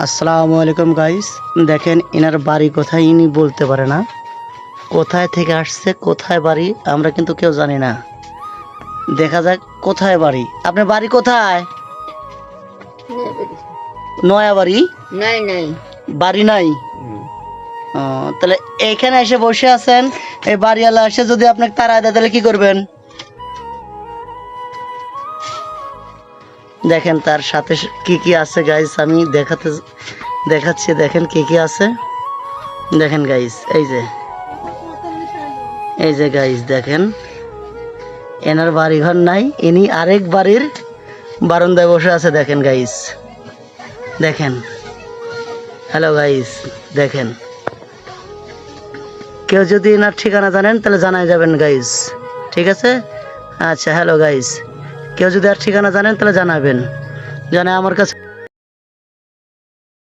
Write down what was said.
আসসালামু আলাইকুম গাইস। দেখেন এনার বাড়ি কোথায় ইনি বলতে পারে না, কোথায় থেকে আসছে কোথায় বাড়ি আমরা কিন্তু কেউ জানি না। দেখা যাক কোথায় বাড়ি। আপনার বাড়ি কোথায়? নয়া বাড়ি? নাই নাই বাড়ি নাই? ও, তাহলে এখানে এসে বসে আছেন, এই বাড়িওয়ালা এসে যদি আপনাকে তাড়ায় দেয় তাহলে কি করবেন? দেখেন তার সাথে কি কি আছে গাইস, আমি দেখাচ্ছি। দেখেন কি কি আছে, দেখেন গাইস। এই যে গাইস দেখেন, এনার বাড়ি ঘর নাই, ইনি আরেক বাড়ির বারান্দায় বসে আছে। দেখেন গাইস, দেখেন। হ্যালো গাইস, দেখেন। কেউ যদি এনার ঠিকানা জানেন তাহলে জানাই যাবেন গাইস, ঠিক আছে? আচ্ছা, হ্যালো গাইস, কেউ যদি আর ঠিকানা জানেন তাহলে জানাবেন, জানায় আমার কাছে